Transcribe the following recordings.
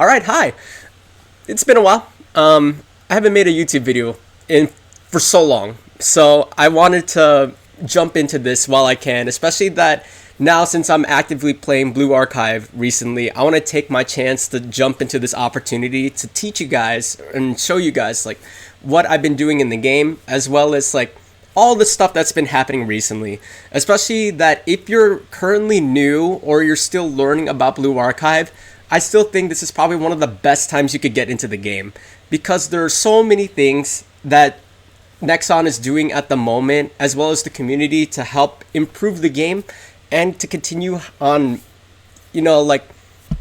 Alright, hi. It's been a while. I haven't made a YouTube video in for so long. So I wanted to jump into this while I can, especially that now since I'm actively playing Blue Archive recently, I want to take my chance to jump into this opportunity to teach you guys and show you guys like what I've been doing in the game, as well as like all the stuff that's been happening recently. Especially that if you're currently new or you're still learning about Blue Archive, I still think this is probably one of the best times you could get into the game, because there are so many things that Nexon is doing at the moment, as well as the community, to help improve the game and to continue on, like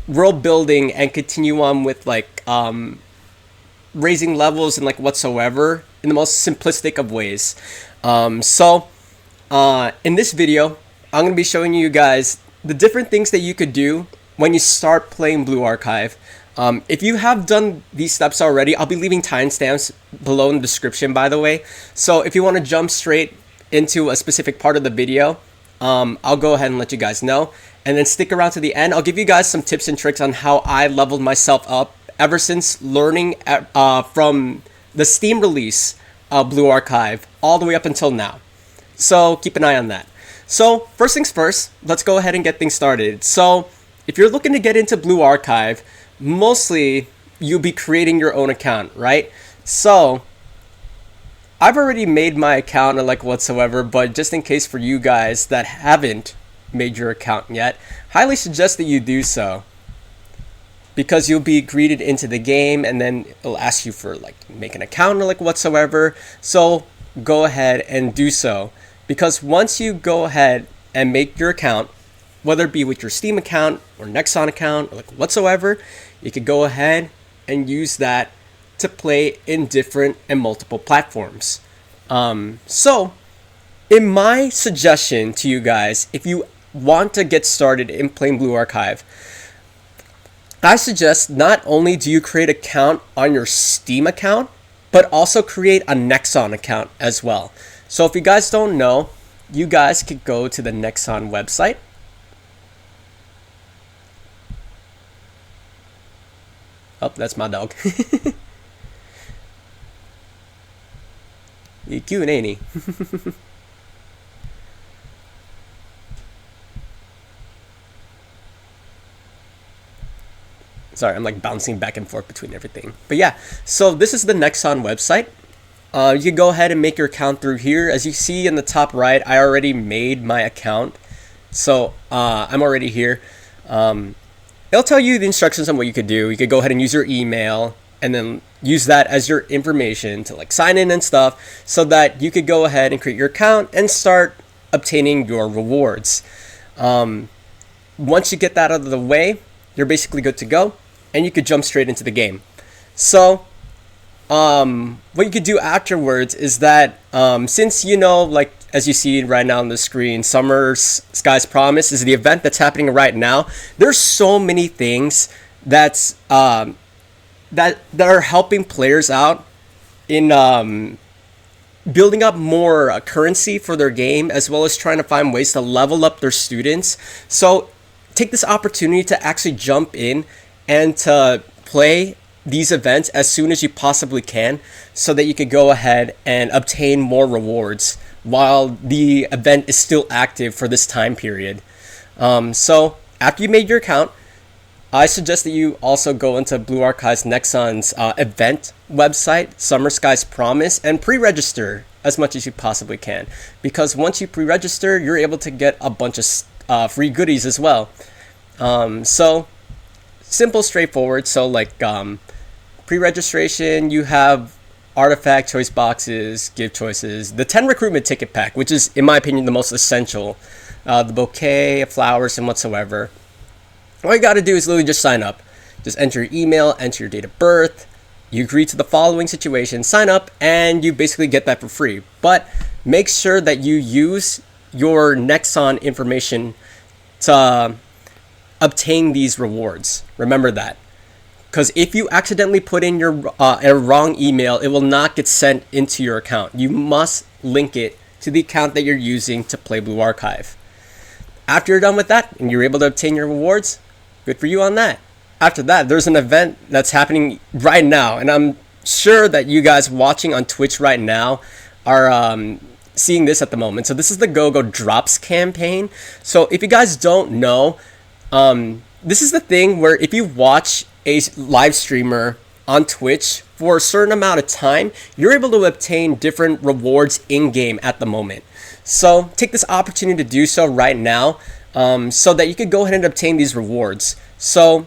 world building and continue on with like raising levels and like whatsoever in the most simplistic of ways. In this video, I'm going to be showing you guys the different things that you could do when you start playing Blue Archive. If you have done these steps already, I'll be leaving timestamps below in the description, by the way. So if you want to jump straight into a specific part of the video, I'll go ahead and let you guys know. And then stick around to the end. I'll give you guys some tips and tricks on how I leveled myself up ever since learning from the Steam release of Blue Archive all the way up until now. So keep an eye on that. So first things first, let's go ahead and get things started. So if you're looking to get into Blue Archive, mostly you'll be creating your own account, right? So I've already made my account or like whatsoever, but just in case for you guys that haven't made your account yet, highly suggest that you do so, because you'll be greeted into the game and then it'll ask you for like make an account or like whatsoever. So go ahead and do so, because once you go ahead and make your account, whether it be with your Steam account or Nexon account or like whatsoever, you could go ahead and use that to play in different and multiple platforms. So in my suggestion to you guys, if you want to get started in playing Blue Archive, I suggest not only do you create an account on your Steam account, but also create a Nexon account as well. So if you guys don't know, you guys could go to the Nexon website. Oh, that's my dog. He's cute, ain't he? Sorry, I'm like bouncing back and forth between everything. But yeah, so this is the Nexon website. You can go ahead and make your account through here. As you see in the top right, I already made my account. So I'm already here. It'll tell you the instructions on what you could do. You could go ahead and use your email and then use that as your information to like sign in and stuff, so that you could go ahead and create your account and start obtaining your rewards. Once you get that out of the way, you're basically good to go and you could jump straight into the game. So what you could do afterwards is that since like as you see right now on the screen, Summer Sky's Promise is the event that's happening right now. There's so many things that are helping players out in building up more currency for their game, as well as trying to find ways to level up their students. So take this opportunity to actually jump in and to play these events as soon as you possibly can, so that you can go ahead and obtain more rewards while the event is still active for this time period. So after you made your account, I suggest that you also go into Blue Archive's Nexon's event website, Summer Sky's Promise, and pre-register as much as you possibly can, because once you pre-register, you're able to get a bunch of free goodies as well. So simple, straightforward. So like pre-registration, you have artifact choice boxes, gift choices, the 10 recruitment ticket pack, which is in my opinion the most essential, the bouquet of flowers and whatsoever. All you got to do is literally just sign up. Just enter your email, enter your date of birth, you agree to the following situation, sign up, and you basically get that for free. But make sure that you use your Nexon information to obtain these rewards. Remember that. Because if you accidentally put in your a wrong email, it will not get sent into your account. You must link it to the account that you're using to play Blue Archive. After you're done with that and you're able to obtain your rewards, good for you on that. after that, there's an event that's happening right now, and I'm sure that you guys watching on Twitch right now are seeing this at the moment. So this is the Go-Go Drops campaign. So if you guys don't know, this is the thing where if you watch a live streamer on Twitch for a certain amount of time, you're able to obtain different rewards in-game at the moment. So take this opportunity to do so right now, so that you could go ahead and obtain these rewards. So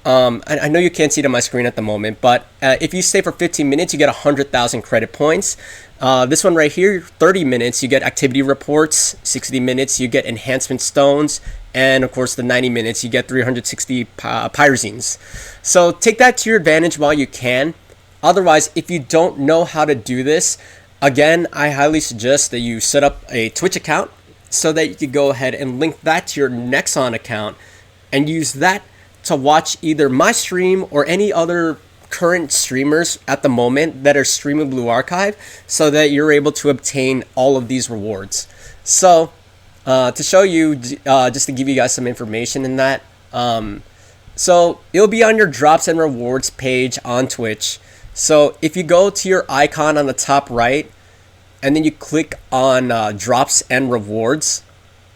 I know you can't see it on my screen at the moment, but if you stay for 15 minutes, you get 100,000 credit points. This one right here, 30 minutes, you get activity reports. 60 minutes, you get enhancement stones. And of course, the 90 minutes, you get 360 pyrazines. So take that to your advantage while you can. Otherwise, if you don't know how to do this, again, I highly suggest that you set up a Twitch account so that you can go ahead and link that to your Nexon account and use that to watch either my stream or any other current streamers at the moment that are streaming Blue Archive, so that you're able to obtain all of these rewards. So to show you, just to give you guys some information in that, so it'll be on your drops and rewards page on Twitch. So if you go to your icon on the top right and then you click on drops and rewards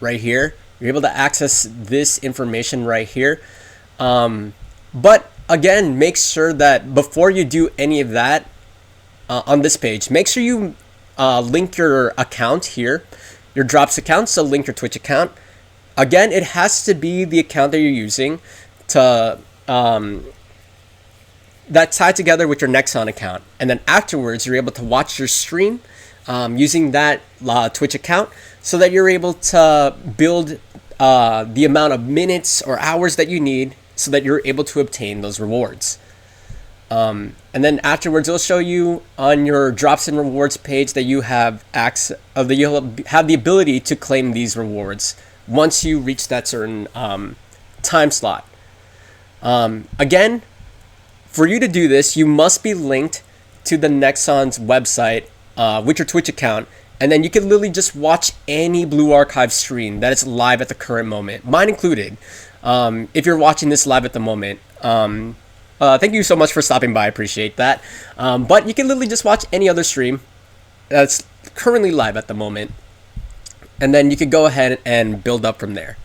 right here, you're able to access this information right here. But again, make sure that before you do any of that on this page, make sure you link your account here, your drops account. So link your Twitch account. Again, it has to be the account that you're using to that's tied together with your Nexon account. And then afterwards, you're able to watch your stream using that Twitch account, so that you're able to build the amount of minutes or hours that you need, so that you're able to obtain those rewards. And then afterwards, it'll show you on your drops and rewards page that you have access, that you'll have the ability to claim these rewards once you reach that certain time slot. Again, for you to do this, you must be linked to the Nexon's website with your Twitch account, and then you can literally just watch any Blue Archive stream that is live at the current moment, mine included. If you're watching this live at the moment, thank you so much for stopping by. I appreciate that. But you can literally just watch any other stream that's currently live at the moment, and then you could go ahead and build up from there.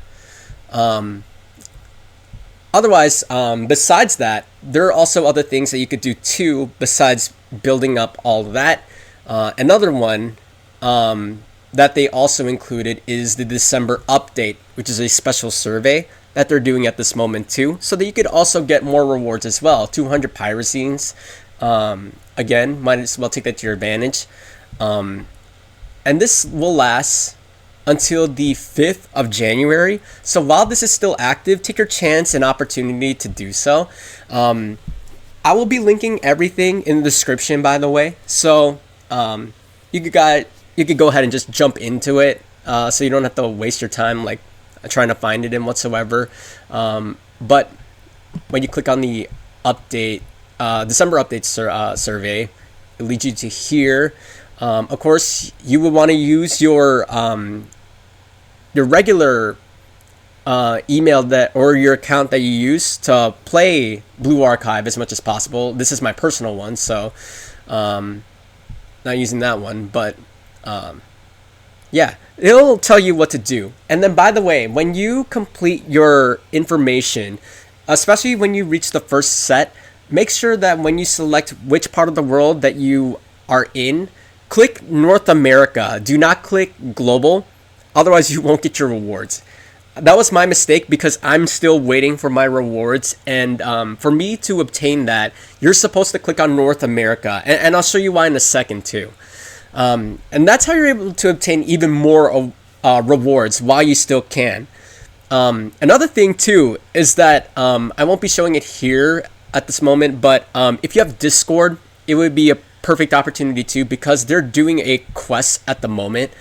Otherwise, besides that, there are also other things that you could do too, besides building up all of that. Another one that they also included is the December update, which is a special survey that they're doing at this moment too, so that you could also get more rewards as well. 200 pyrazines. Again, might as well take that to your advantage. And this will last until the 5th of January. So while this is still active, take your chance and opportunity to do so. I will be linking everything in the description, by the way. So you could go ahead and just jump into it, so you don't have to waste your time like trying to find it in whatsoever. But when you click on the update, December update survey, it leads you to here. Of course, you would want to use your regular email that, or your account that you use to play Blue Archive as much as possible. This is my personal one, so not using that one, but yeah, it'll tell you what to do. And then, by the way, when you complete your information, especially when you reach the first set, make sure that when you select which part of the world that you are in, click North America. Do not click global, otherwise you won't get your rewards. That was my mistake, because I'm still waiting for my rewards, and for me to obtain that, you're supposed to click on North America, and I'll show you why in a second too. And that's how you're able to obtain even more rewards while you still can. Another thing too is that I won't be showing it here at this moment, but if you have Discord, it would be a perfect opportunity too, because they're doing a quest at the moment.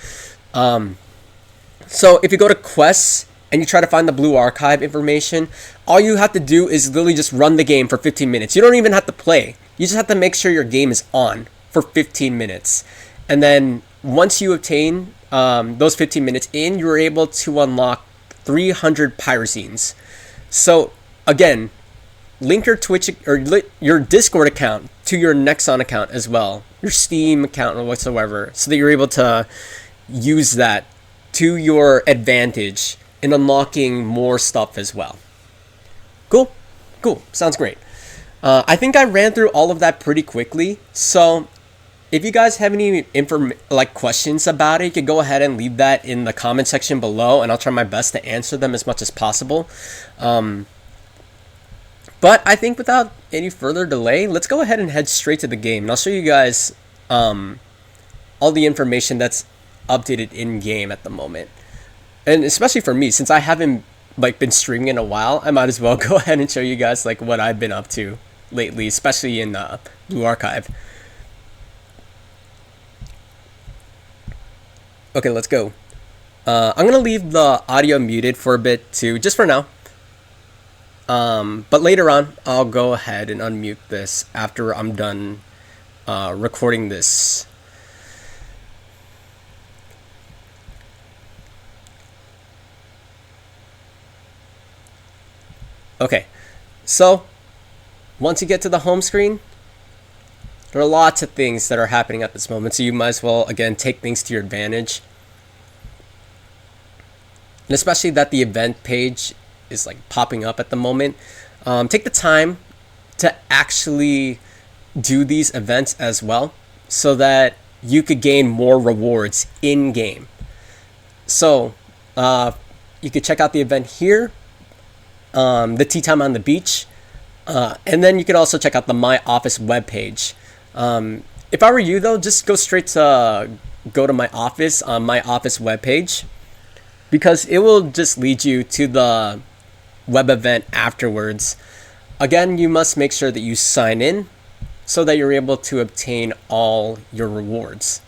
So if you go to quests and you try to find the Blue Archive information, all you have to do is literally just run the game for 15 minutes. You don't even have to play. You just have to make sure your game is on for 15 minutes. And then once you obtain those 15 minutes in, you're able to unlock 300 pyrazines. So again, link your Twitch or your Discord account to your Nexon account as well, your Steam account or whatsoever, so that you're able to use that to your advantage in unlocking more stuff as well. Cool? Cool. Sounds great. I think I ran through all of that pretty quickly, so if you guys have any questions about it, you can go ahead and leave that in the comment section below, and I'll try my best to answer them as much as possible. But I think without any further delay, let's go ahead and head straight to the game, and I'll show you guys all the information that's updated in game at the moment. And especially for me, since I haven't been streaming in a while, I might as well go ahead and show you guys what I've been up to lately, especially in Blue Archive. Okay, let's go. I'm gonna leave the audio muted for a bit too, just for now. But later on, I'll go ahead and unmute this after I'm done recording this. Okay, so once you get to the home screen, there are lots of things that are happening at this moment, so you might as well, again, take things to your advantage. And especially that the event page is popping up at the moment. Take the time to actually do these events as well, so that you could gain more rewards in game. So you could check out the event here, the tea time on the beach, and then you could also check out the My Office webpage. If I were you though, just go straight to go to My Office on My Office webpage, because it will just lead you to the web event afterwards. Again, you must make sure that you sign in so that you're able to obtain all your rewards.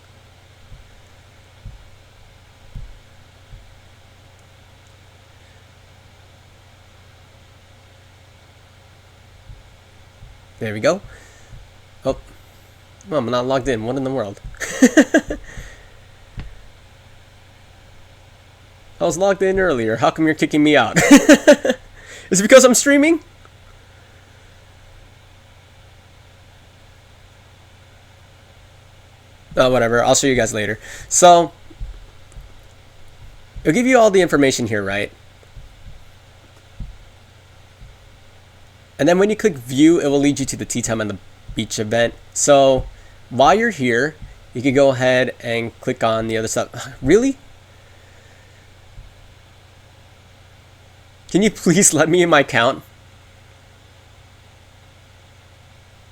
There we go. Oh, I'm not logged in. What in the world? I was logged in earlier. How come you're kicking me out? Is it because I'm streaming? Oh, whatever. I'll show you guys later. So, it'll give you all the information here, right? And then when you click view, it will lead you to the tea time on the beach event. So, while you're here, you can go ahead and click on the other stuff. Really? Can you please let me in my account?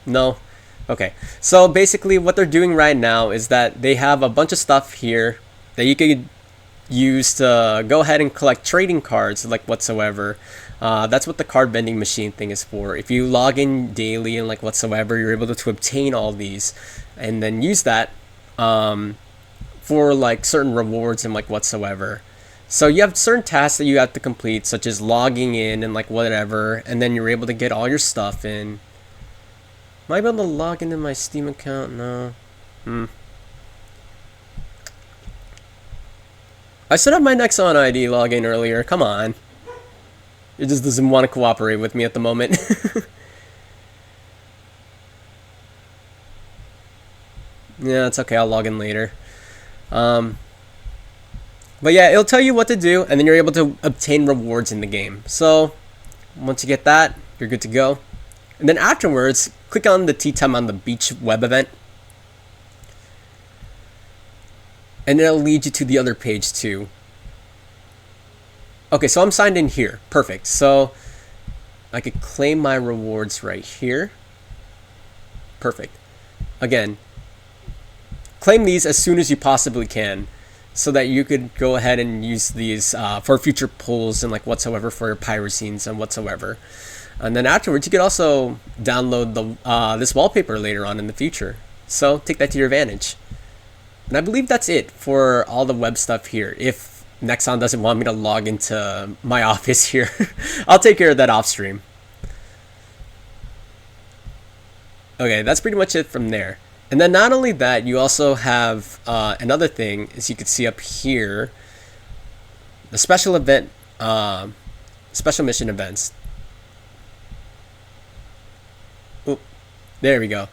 No? Okay. So basically what they're doing right now is that they have a bunch of stuff here that you could use to go ahead and collect trading cards whatsoever. That's what the card vending machine thing is for. If you log in daily and whatsoever, you're able to obtain all these and then use that for certain rewards and whatsoever. So you have certain tasks that you have to complete, such as logging in and whatever, and then you're able to get all your stuff in. Am I able to log into my Steam account? No. I set up my Nexon ID login earlier. Come on. It just doesn't want to cooperate with me at the moment. Yeah, it's okay. I'll log in later. But yeah, it'll tell you what to do, and then you're able to obtain rewards in the game. So once you get that, you're good to go. And then afterwards, click on the tea time on the beach web event, and it'll lead you to the other page too. Okay, so I'm signed in here. Perfect. So I could claim my rewards right here. Perfect. Again, claim these as soon as you possibly can, so that you could go ahead and use these for future pulls and whatsoever for your pyrosines and whatsoever. And then afterwards, you could also download the this wallpaper later on in the future. So take that to your advantage. And I believe that's it for all the web stuff here. If Nexon doesn't want me to log into My Office here, I'll take care of that off stream. Okay, that's pretty much it from there. And then not only that, you also have another thing, as you can see up here, the special event, special mission events. Oop, there we go.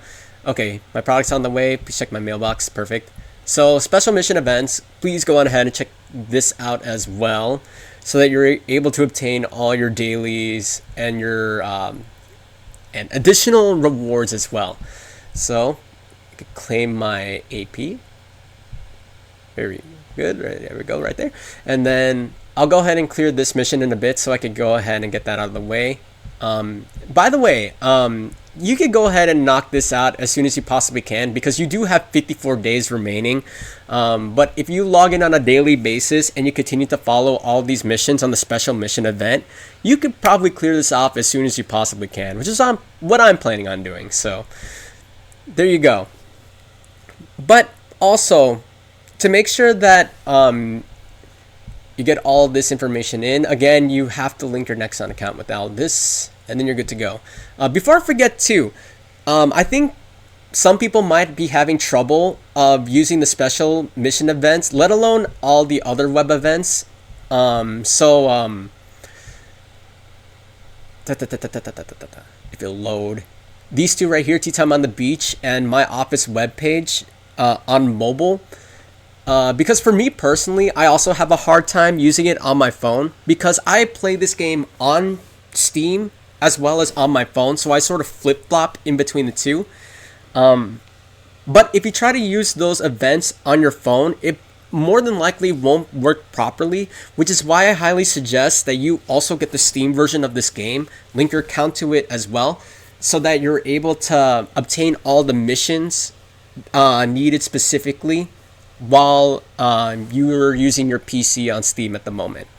Okay, my product's on the way. Please check my mailbox. Perfect. So special mission events, please go on ahead and check this out as well, so that you're able to obtain all your dailies and your and additional rewards as well. So I could claim my AP. Very good. Right, there we go, right there. And then I'll go ahead and clear this mission in a bit, so I could go ahead and get that out of the way. By the way, you could go ahead and knock this out as soon as you possibly can, because you do have 54 days remaining. But if you log in on a daily basis and you continue to follow all these missions on the special mission event, you could probably clear this off as soon as you possibly can, which is what I'm planning on doing. So there you go. But also, to make sure that you get all this information in, again, you have to link your Nexon account with all this, and then you're good to go. Before I forget too, I think some people might be having trouble of using the special mission events, let alone all the other web events. If you'll load these two right here, Tea Time on the Beach and my office webpage on mobile. Because for me personally, I also have a hard time using it on my phone, because I play this game on Steam as well as on my phone, so I sort of flip-flop in between the two. But if you try to use those events on your phone, it more than likely won't work properly, which is why I highly suggest that you also get the Steam version of this game, link your account to it as well, so that you're able to obtain all the missions needed specifically while you're using your PC on Steam at the moment.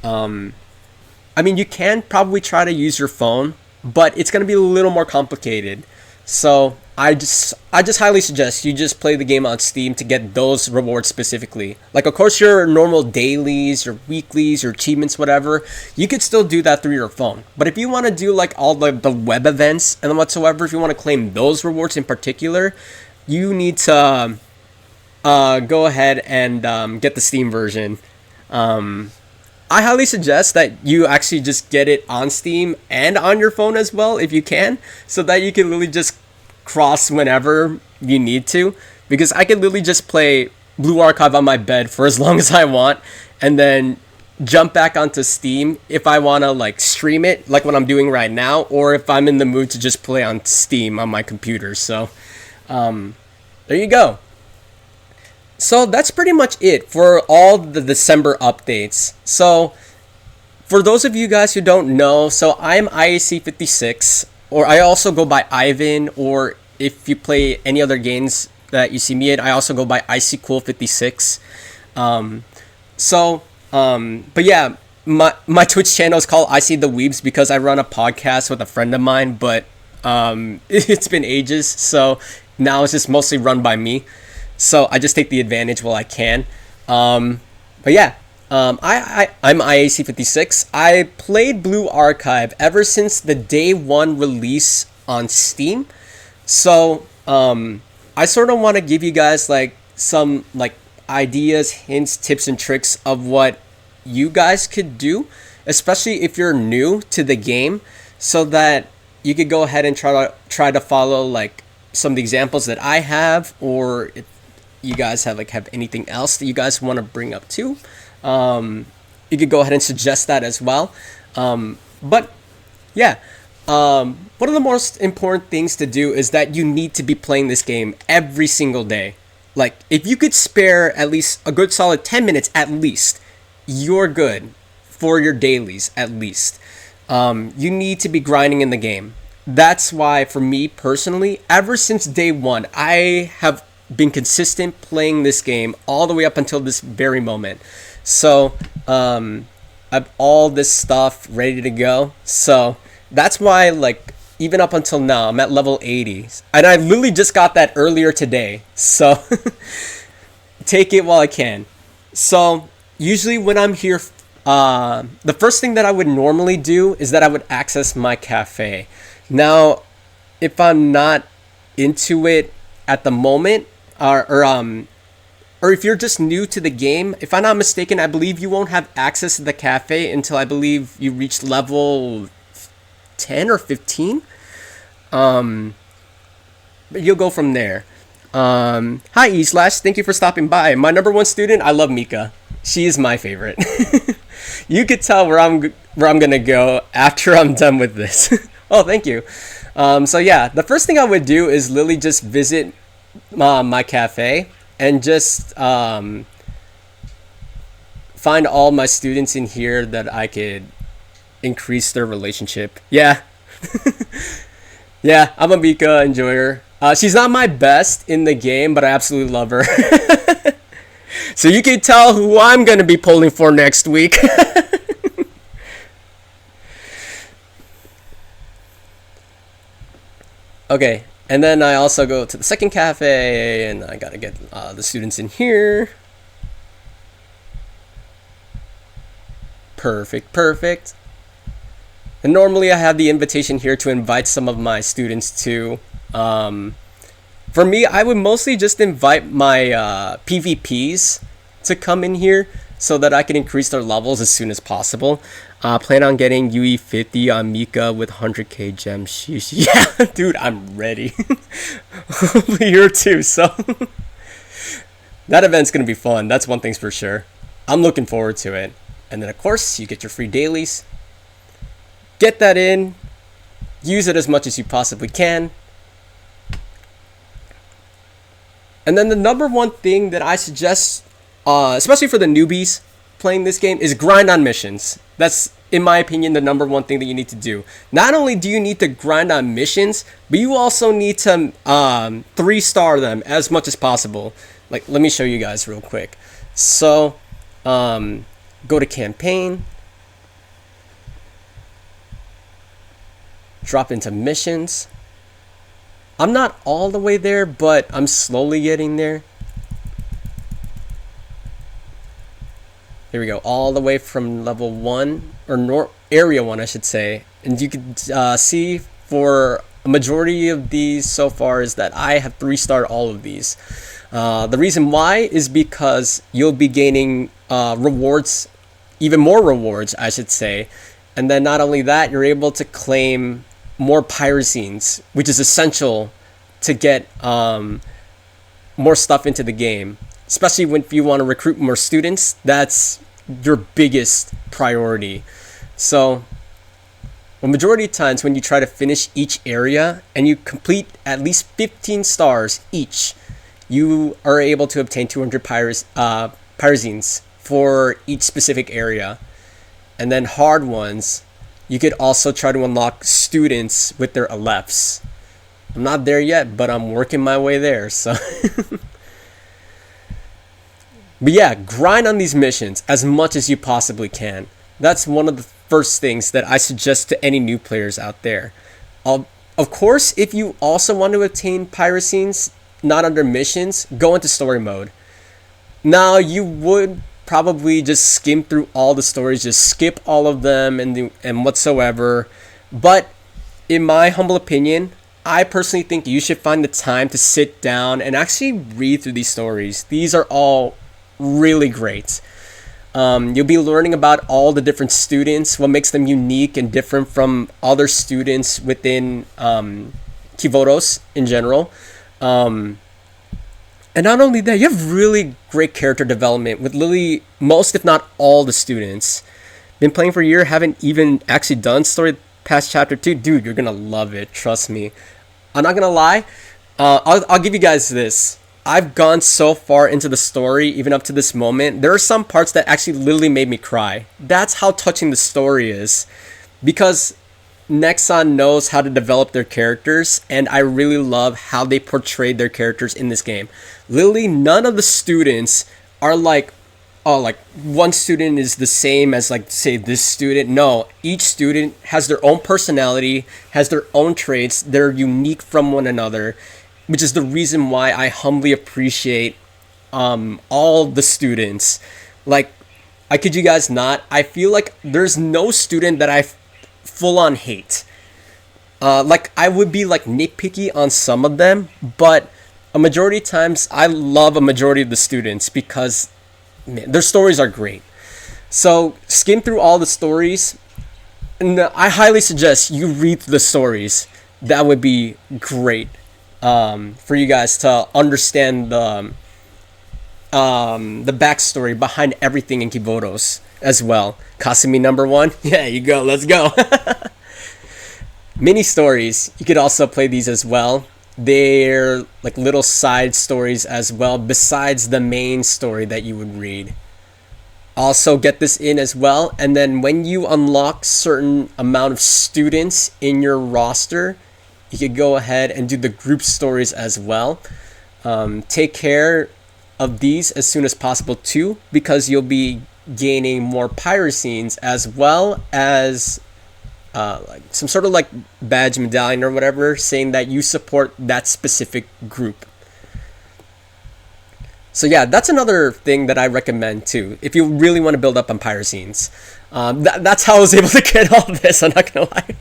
I mean, you can probably try to use your phone, but it's going to be a little more complicated. So I just highly suggest you just play the game on Steam to get those rewards specifically. Like, of course, your normal dailies, your weeklies, your achievements, whatever, you could still do that through your phone. But if you want to do like all the web events and whatsoever, if you want to claim those rewards in particular, you need to go ahead and get the Steam version. I highly suggest that you actually just get it on Steam and on your phone as well, if you can, so that you can literally just cross whenever you need to. Because I can literally just play Blue Archive on my bed for as long as I want, and then jump back onto Steam if I want to like stream it, like what I'm doing right now, or if I'm in the mood to just play on Steam on my computer. So there you go. So that's pretty much it for all the December updates. So for those of you guys who don't know, so I'm IAC56, or I also go by Ivan, or if you play any other games that you see me in, I also go by ICCool56. But yeah, my Twitch channel is called I See the Weebs because I run a podcast with a friend of mine, but it's been ages, so now it's just mostly run by me. So I just take the advantage while I can. But yeah, I'm IAC56. I played Blue Archive ever since the day one release on Steam. So I sort of want to give you guys like some like ideas, hints, tips, and tricks of what you guys could do, especially if you're new to the game, so that you could go ahead and try to follow like some of the examples that I have, or if you guys have anything else that you guys want to bring up too, you could go ahead and suggest that as well. But yeah, one of the most important things to do is that you need to be playing this game every single day. Like, if you could spare at least a good solid 10 minutes at least, you're good for your dailies at least. You need to be grinding in the game. That's why, for me personally, ever since day one, I have been consistent playing this game all the way up until this very moment. So I have all this stuff ready to go. So that's why, like, even up until now, I'm at level 80, and I literally just got that earlier today. So take it while I can. So usually when I'm here, the first thing that I would normally do is that I would access my cafe. Now, if I'm not into it at the moment, or if you're just new to the game, if I'm not mistaken, I believe you won't have access to the cafe until I believe you reach level 10 or 15. But you'll go from there. Hi Eslash, thank you for stopping by. My number one student, I love Mika. She is my favorite. You could tell where I'm gonna go after I'm done with this. Oh, thank you. So yeah, the first thing I would do is literally just visit my cafe and just find all my students in here that I could increase their relationship. Yeah. Yeah, I'm a Mika enjoyer. She's not my best in the game, but I absolutely love her. So you can tell who I'm going to be pulling for next week. Okay, and then I also go to the second cafe, and I got to get the students in here. Perfect, perfect. And normally I have the invitation here to invite some of my students too. For me, I would mostly just invite my PvPs to come in here so that I can increase their levels as soon as possible. Plan on getting UE 50 on Mika with 100k gems. Sheesh. Yeah, dude, I'm ready. Here too, so that event's gonna be fun. That's one thing's for sure. I'm looking forward to it. And then of course you get your free dailies. Get that in. Use it as much as you possibly can. And then the number one thing that I suggest, especially for the newbies playing this game, is grind on missions. That's, in my opinion, the number one thing that you need to do. Not only do you need to grind on missions, but you also need to 3-star them as much as possible. Like, let me show you guys real quick. So, go to campaign. Drop into missions. I'm not all the way there, but I'm slowly getting there. Here we go, all the way from level 1, or area 1 I should say. And you can see for a majority of these so far is that I have 3-starred all of these. The reason why is because you'll be gaining rewards, even more rewards I should say. And then not only that, you're able to claim more pyrazines, which is essential to get more stuff into the game. Especially when you want to recruit more students, that's your biggest priority. So, the majority of times when you try to finish each area and you complete at least 15 stars each, you are able to obtain 200 pyrazines for each specific area. And then hard ones, you could also try to unlock students with their Alephs. I'm not there yet, but I'm working my way there, so. But yeah, grind on these missions as much as you possibly can. That's one of the first things that I suggest to any new players out there. Of course, if you also want to obtain pyrazines, not under missions, go into story mode. Now, you would probably just skim through all the stories, just skip all of them and whatsoever. But in my humble opinion, I personally think you should find the time to sit down and actually read through these stories. These are all really great. You'll be learning about all the different students, what makes them unique and different from other students within Kivoros in general. And not only that, you have really great character development with literally most, if not all, the students. Been playing for a year, haven't even actually done story past chapter 2. Dude, you're gonna love it, trust me. I'm not gonna lie, I'll give you guys this. I've gone so far into the story, even up to this moment, there are some parts that actually literally made me cry. That's how touching the story is. Because Nexon knows how to develop their characters, and I really love how they portrayed their characters in this game. Literally, none of the students are like, oh, like one student is the same as, like, say, this student. No, each student has their own personality, has their own traits. They're unique from one another, which is the reason why I humbly appreciate all the students. Like, I kid you guys not, I feel like there's no student that I full on hate. Like, I would be like nitpicky on some of them, but a majority of times I love a majority of the students because, man, their stories are great. So skim through all the stories, and I highly suggest you read the stories. that would be great for you guys to understand the backstory behind everything in Kiboros as well. Kasumi number 1. Yeah, you go. Let's go. Mini stories. You could also play these as well. They're like little side stories as well, besides the main story that you would read. Also get this in as well, and then when you unlock certain amount of students in your roster, you could go ahead and do the group stories as well. Take care of these as soon as possible too, because you'll be gaining more pyrosines as well as like some sort of like badge medallion or whatever, saying that you support that specific group. So yeah, that's another thing that I recommend too, if you really want to build up on pyrosines. That's how I was able to get all this, I'm not gonna lie.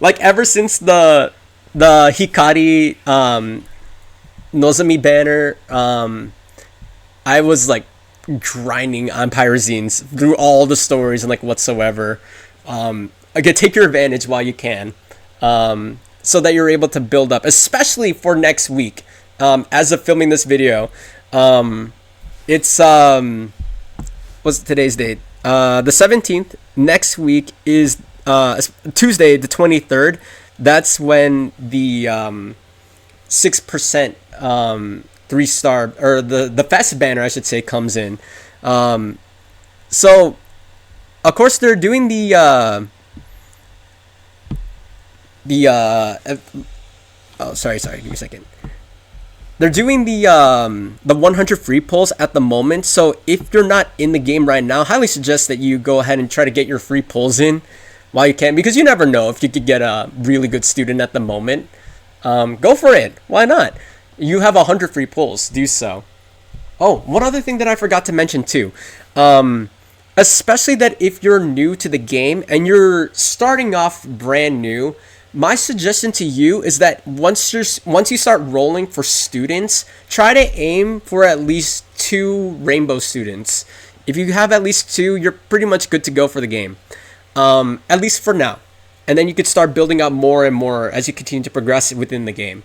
Like ever since the Hikari Nozomi banner, I was like grinding on pyrosines through all the stories and like whatsoever. Again, take your advantage while you can, so that you're able to build up, especially for next week. As of filming this video, it's what's today's date? The 17th. Next week is Tuesday, the 23rd. That's when the 6% 3-star, or the fast banner, I should say, comes in. So of course they're doing the oh, sorry, give me a second. They're doing the 100 free pulls at the moment. So if you're not in the game right now, I highly suggest that you go ahead and try to get your free pulls in while you can, because you never know if you could get a really good student at the moment. Go for it. Why not? You have 100 free pulls. Do so. Oh, one other thing that I forgot to mention too. Especially that if you're new to the game and you're starting off brand new, my suggestion to you is that once you start rolling for students, try to aim for at least 2 rainbow students. If you have at least 2, you're pretty much good to go for the game. At least for now. And then you could start building up more and more as you continue to progress within the game.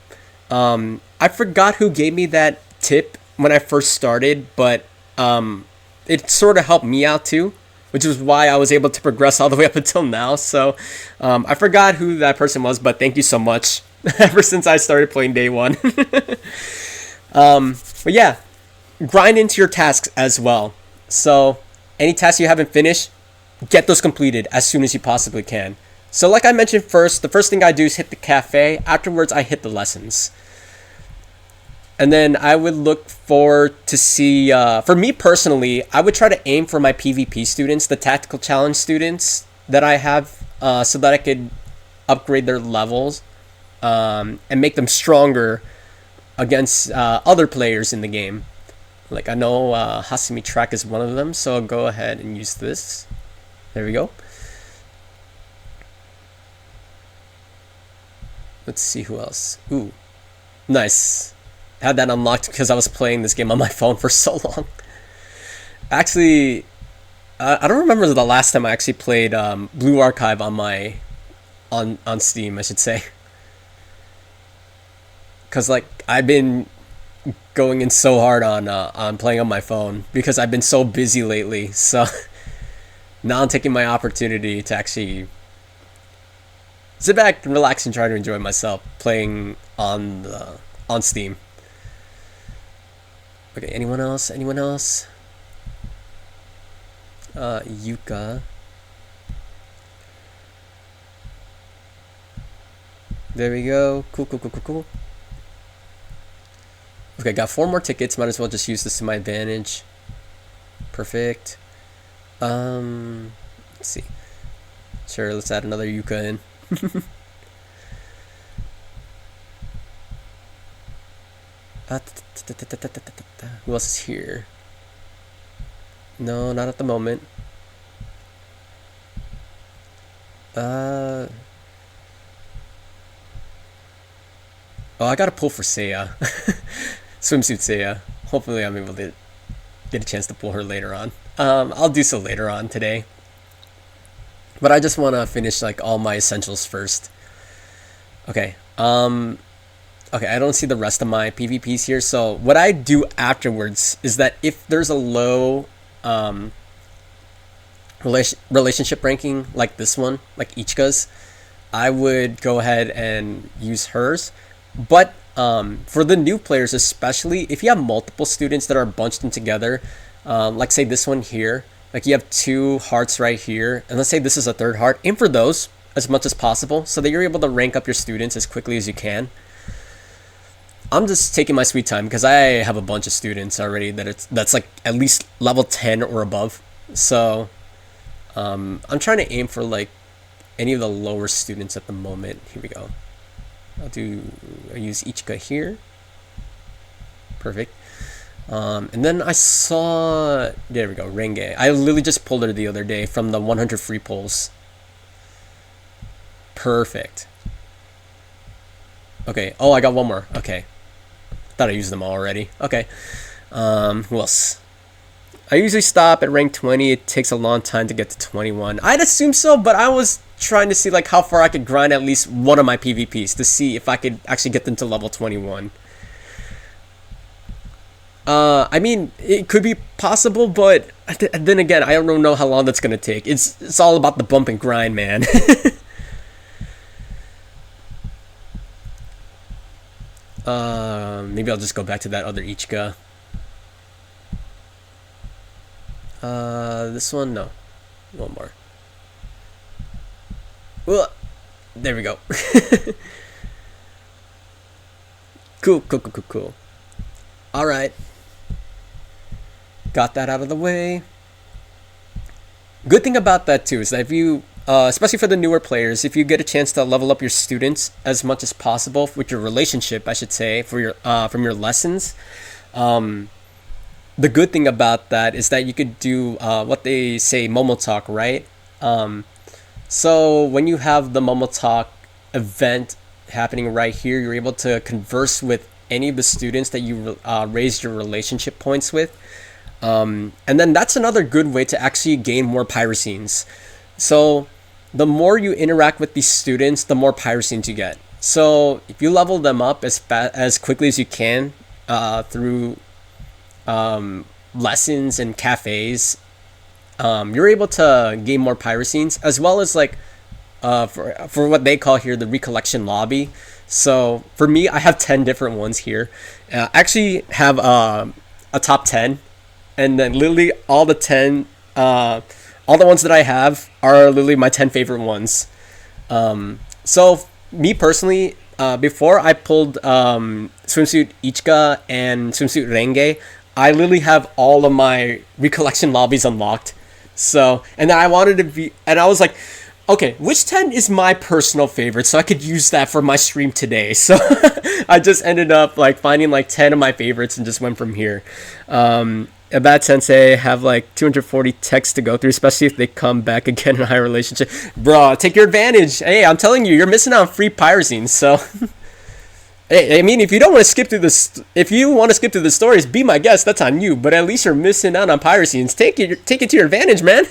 I forgot who gave me that tip when I first started, but it sort of helped me out too, which is why I was able to progress all the way up until now. So I forgot who that person was, but thank you so much. Ever since I started playing day 1. But yeah, grind into your tasks as well. So any tasks you haven't finished, get those completed as soon as you possibly can. So like I mentioned first, the first thing I do is hit the cafe. Afterwards, I hit the lessons. And then I would look forward to see, for me personally, I would try to aim for my PvP students, the tactical challenge students that I have, so that I could upgrade their levels and make them stronger against other players in the game. Like I know Hasumi Track is one of them, so I'll go ahead and use this. There we go. Let's see who else. Ooh, nice. Had that unlocked because I was playing this game on my phone for so long. Actually, I don't remember the last time I actually played Blue Archive on my on Steam, I should say. Cause like I've been going in so hard on playing on my phone because I've been so busy lately. So now I'm taking my opportunity to actually sit back and relax and try to enjoy myself playing on Steam. Okay, anyone else? Yuka. There we go. Cool. Okay, got 4 more tickets. Might as well just use this to my advantage. Perfect. Let's see. Sure, let's add another Yuka in. Who else is here? No, not at the moment. Oh, I gotta pull for Seiya. Swimsuit Seiya. Hopefully I'm able to get a chance to pull her later on. I'll do so later on today. But I just want to finish like all my essentials first. Okay. Okay, I don't see the rest of my PvPs here. So what I do afterwards is that if there's a low relationship ranking like this one, like Ichika's, I would go ahead and use hers. But for the new players, especially if you have multiple students that are bunched in together, like say this one here, like you have two hearts right here, and let's say this is a third heart, aim for those as much as possible so that you're able to rank up your students as quickly as you can. I'm just taking my sweet time because I have a bunch of students already that's like at least level 10 or above. So I'm trying to aim for like any of the lower students at the moment. Here we go. I'll use Ichika here. Perfect. And then I saw, there we go, Renge. I literally just pulled her the other day from the 100 free pulls. Perfect. Okay. Oh, I got one more. Okay. Thought I used them all already. Okay. Who else? I usually stop at rank 20. It takes a long time to get to 21. I'd assume so, but I was trying to see like how far I could grind at least one of my PvPs to see if I could actually get them to level 21. I mean, it could be possible, but then again, I don't know how long that's gonna take. It's all about the bump and grind, man. Maybe I'll just go back to that other Ichika. This one, no. One more. Well, there we go. Cool. Alright. Got that out of the way. Good thing about that too is that if you, especially for the newer players, if you get a chance to level up your students as much as possible with your relationship, I should say, for your from your lessons, the good thing about that is that you could do what they say Momo Talk, right? So when you have the Momo Talk event happening right here, you're able to converse with any of the students that you raised your relationship points with. And then that's another good way to actually gain more pyrosines. So the more you interact with these students, the more pyrosines you get. So if you level them up as quickly as you can through lessons and cafes, you're able to gain more pyrosines, as well as like for what they call here the recollection lobby. So for me, I have 10 different ones here. I actually have a top 10, and then literally all the 10 all the ones that I have are literally my 10 favorite ones. So me personally, before I pulled Swimsuit Ichika and Swimsuit Renge, I literally have all of my recollection lobbies unlocked. So, and then I wanted to be, and I was like, okay, which 10 is my personal favorite so I could use that for my stream today? So I just ended up like finding like 10 of my favorites and just went from here. A bad Sensei have like 240 texts to go through, especially if they come back again in a high relationship. Bro, take your advantage. Hey, I'm telling you, you're missing out on free pyrosines. So, hey, I mean, if you don't want to skip through this, if you want to skip through the stories, be my guest. That's on you. But at least you're missing out on pyrosines. Take it to your advantage, man.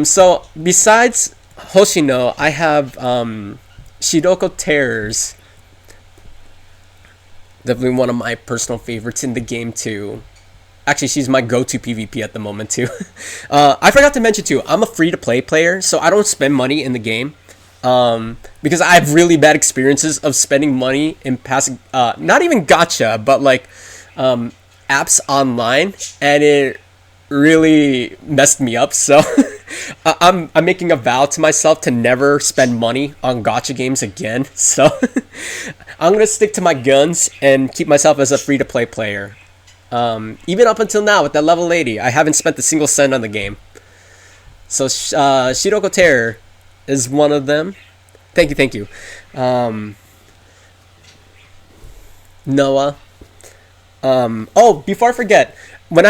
So besides Hoshino, I have Shiroko Terrors. Definitely one of my personal favorites in the game too. Actually, she's my go-to PvP at the moment too. I forgot to mention too, I'm a free-to-play player, so I don't spend money in the game. Because I have really bad experiences of spending money in past, not even gacha, but like apps online, and it really messed me up. So I'm making a vow to myself to never spend money on gacha games again. So I'm gonna stick to my guns and keep myself as a free-to-play player. Even up until now with that level 80, I haven't spent a single cent on the game. So Shiroko Terror is one of them. Thank you. Noah. Oh, before I forget, when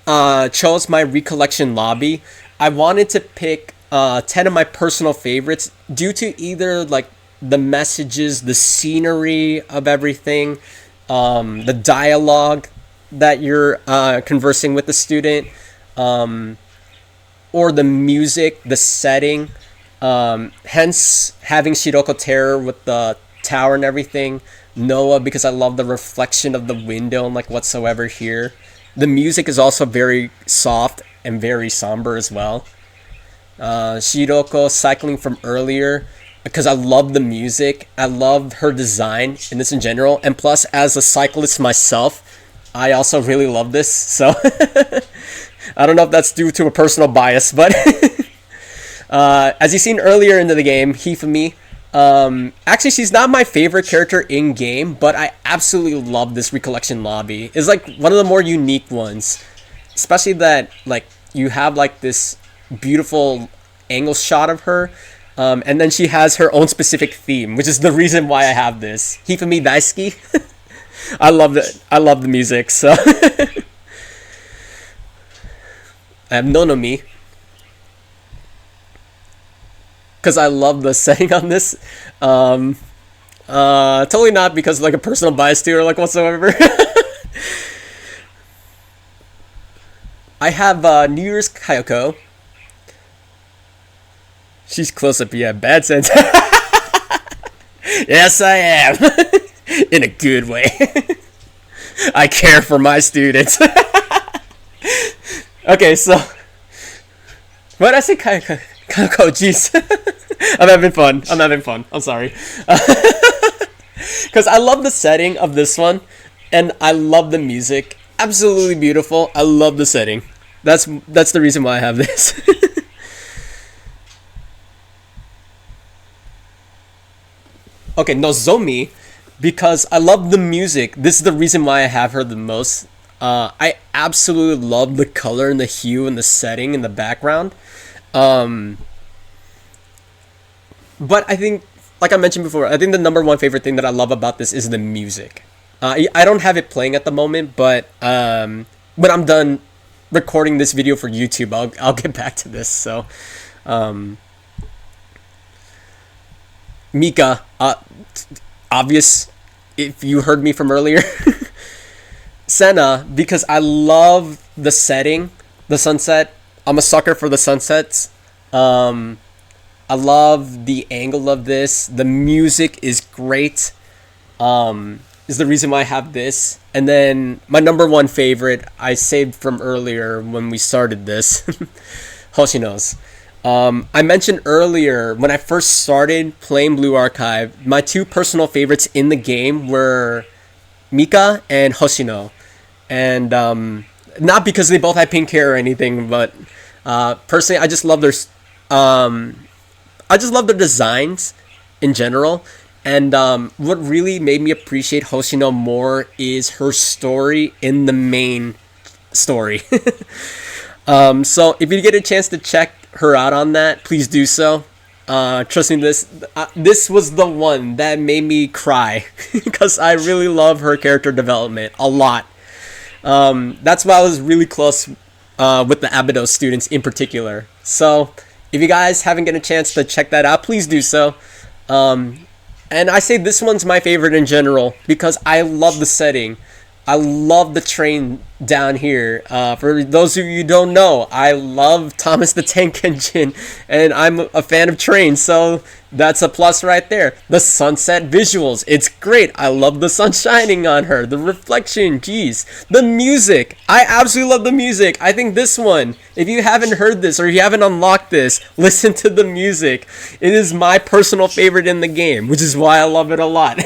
I chose my recollection lobby, I wanted to pick 10 of my personal favorites due to either like the messages, the scenery of everything, the dialogue that you're conversing with the student, or the music, the setting. Hence having Shiroko Terror with the tower and everything. Noah because I love the reflection of the window and like whatsoever here. The music is also very soft and very somber as well. Shiroko cycling from earlier because I love the music. I love her design in this in general. And plus, as a cyclist myself, I also really love this. So I don't know if that's due to a personal bias, but as you've seen earlier into the game, Hifumi, actually she's not my favorite character in game, but I absolutely love this recollection lobby. It's like one of the more unique ones, especially that like you have like this beautiful angle shot of her, and then she has her own specific theme, which is the reason why I have this. Hifumi Daisuki. I love it. I love the music. So I have Nonomi because I love the setting on this. Totally not because like a personal bias to or like whatsoever. I have New Year's Kayoko. She's close up, yeah. Bad sense. Yes, I am. In a good way. I care for my students. Okay, so what did I say? Kayoko, jeez. I'm having fun. I'm sorry. Because I love the setting of this one, and I love the music. Absolutely beautiful. I love the setting. That's the reason why I have this. Okay, Nozomi, because I love the music. This is the reason why I have her the most. I absolutely love the color and the hue and the setting and the background. But I think, like I mentioned before, I think the number one favorite thing that I love about this is the music. I don't have it playing at the moment, but when I'm done recording this video for YouTube, I'll get back to this. So, Mika, obvious if you heard me from earlier. Senna, because I love the setting, the sunset. I'm a sucker for the sunsets. I love the angle of this. The music is great. Is the reason why I have this. And then my number one favorite, I saved from earlier when we started this. Hoshino's. I mentioned earlier when I first started playing Blue Archive, my two personal favorites in the game were Mika and Hoshino. And not because they both had pink hair or anything, but personally I just love their designs in general. And what really made me appreciate Hoshino more is her story in the main story. So if you get a chance to check her out on that, please do so. Trust me, this was the one that made me cry because I really love her character development a lot. That's why I was really close with the Abydos students in particular. So if you guys haven't get a chance to check that out, please do so. And I say this one's my favorite in general because I love the setting. I love the train down here. For those of you who don't know, I love Thomas the Tank Engine, and I'm a fan of trains, so that's a plus right there. The sunset visuals, it's great. I love the sun shining on her, the reflection, geez. The music, I absolutely love the music. I think this one, if you haven't heard this or you haven't unlocked this, listen to the music. It is my personal favorite in the game, which is why I love it a lot.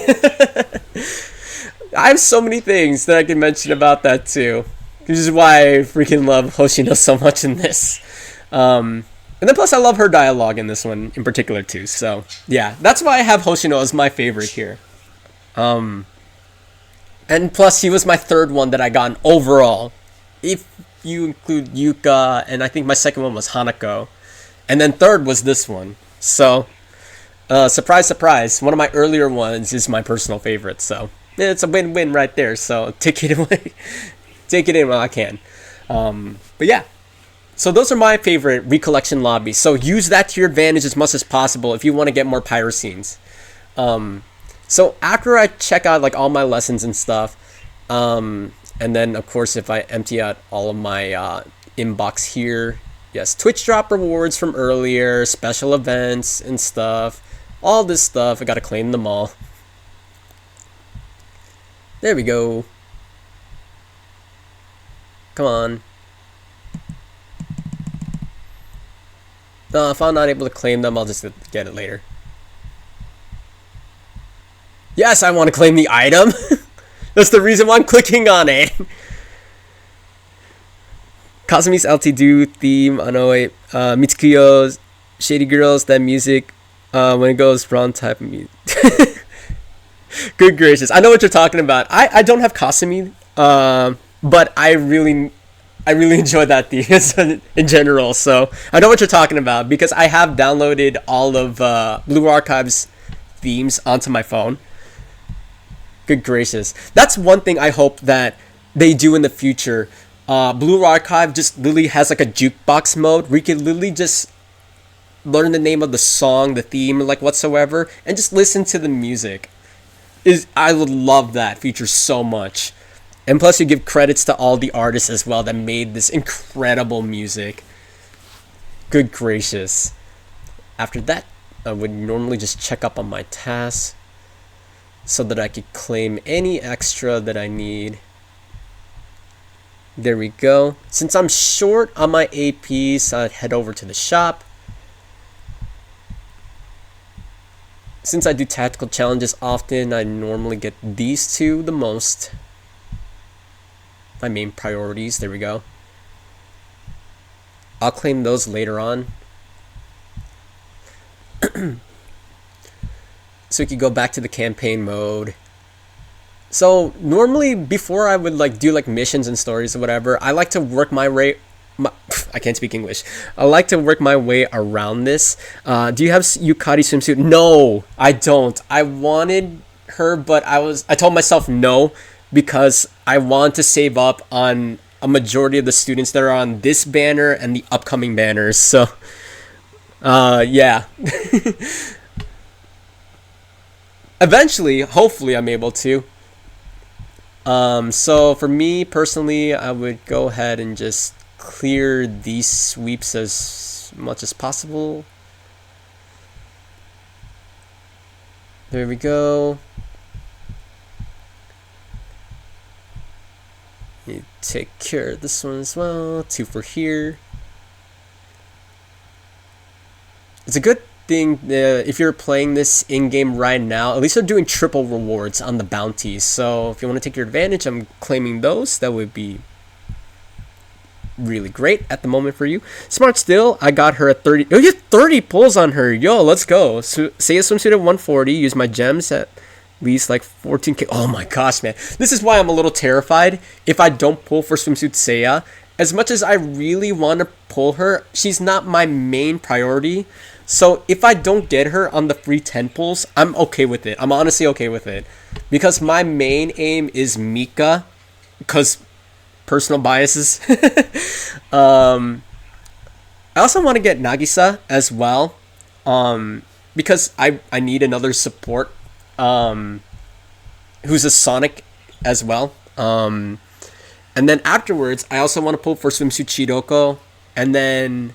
I have so many things that I can mention about that too. Which is why I freaking love Hoshino so much in this. And then plus I love her dialogue in this one in particular too. So yeah, that's why I have Hoshino as my favorite here. And plus he was my third one that I got overall. If you include Yuka, and I think my second one was Hanako. And then third was this one. So, surprise, surprise, one of my earlier ones is my personal favorite, so it's a win-win right there. So take it away, take it in while I can. But yeah, so those are my favorite recollection lobbies. So use that to your advantage as much as possible if you want to get more pyroscenes. So after I check out like all my lessons and stuff, and then of course if I empty out all of my inbox here, Yes, Twitch drop rewards from earlier, special events and stuff. All this stuff, I gotta claim them all. There we go. Come on. No, if I'm not able to claim them, I'll just get it later. Yes, I want to claim the item. That's the reason why I'm clicking on it. Kasumi's LT2 theme, Anoe, Mitsukuyo's Shady Girls, that music, when it goes wrong type of music. Good gracious. I know what you're talking about. I don't have Kasumi, but I really enjoy that theme in general, so I know what you're talking about because I have downloaded all of Blue Archive's themes onto my phone. Good gracious. That's one thing I hope that they do in the future. Blue Archive just literally has like a jukebox mode where you can literally just learn the name of the song, the theme, like whatsoever, and just listen to the music. I would love that feature so much. And plus you give credits to all the artists as well that made this incredible music. Good gracious. After that, I would normally just check up on my tasks so that I could claim any extra that I need. There we go. Since I'm short on my APs, I'd head over to the shop. Since I do tactical challenges often, I normally get these two the most. My main priorities, there we go. I'll claim those later on. So we could go back to the campaign mode. So normally before I would like do like missions and stories or whatever, I like to work my way. I can't speak English. I like to work my way around this. Do you have Yukari swimsuit? No, I don't. I wanted her, but I told myself no because I want to save up on a majority of the students that are on this banner and the upcoming banners. So, yeah. Eventually, hopefully, I'm able to. So for me personally, I would go ahead and just clear these sweeps as much as possible. There we go. You take care of this one as well. 2 for here. It's a good thing if you're playing this in-game right now, at least they're doing triple rewards on the bounties. So if you want to take your advantage, I'm claiming those. That would be really great at the moment for you. Smart still, I got her at 30. Oh, you have 30 pulls on her. Yo, let's go. So, say a swimsuit at 140. Use my gems at least like 14k. Oh my gosh, man. This is why I'm a little terrified if I don't pull for swimsuit Seiya. As much as I really want to pull her, she's not my main priority. So if I don't get her on the free 10 pulls, I'm okay with it. I'm honestly okay with it. Because my main aim is Mika. Because personal biases. I also want to get Nagisa as well. Because I need another support. Who's a Sonic as well. And then afterwards, I also want to pull for swimsuit Chidoko. And then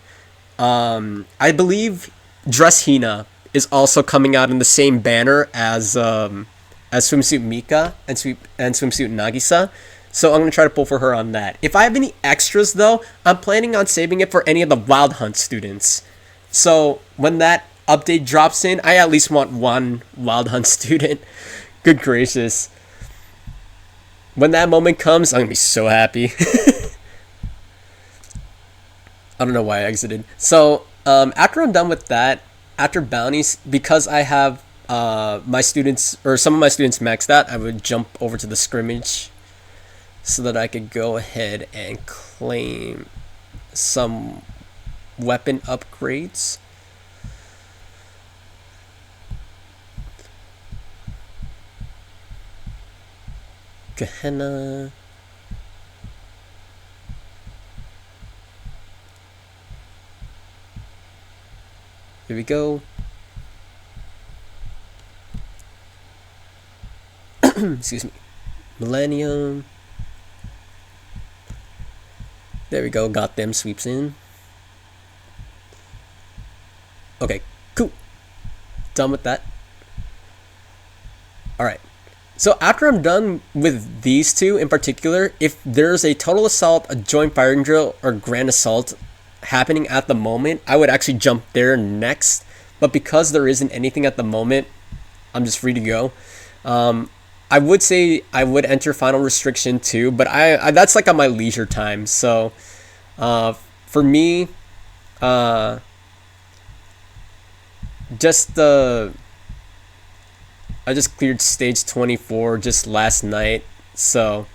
I believe Dress Hina is also coming out in the same banner as swimsuit Mika and swimsuit Nagisa. So I'm going to try to pull for her on that. If I have any extras though, I'm planning on saving it for any of the Wild Hunt students. So when that update drops in, I at least want one Wild Hunt student. Good gracious. When that moment comes, I'm going to be so happy. I don't know why I exited. So after I'm done with that, after bounties, because I have my students, or some of my students maxed out, I would jump over to the scrimmage so that I could go ahead and claim some weapon upgrades. Gehenna. Here we go. Excuse me. Millennium. There we go. Got them sweeps in. done with that. Alright. So after I'm done with these two in particular, if there's a total assault, a joint firing drill, or grand assault happening at the moment, I would actually jump there next. But because there isn't anything at the moment, I'm just free to go. I would say I would enter final restriction too, but I that's like on my leisure time. So for me, I just cleared stage 24 just last night, so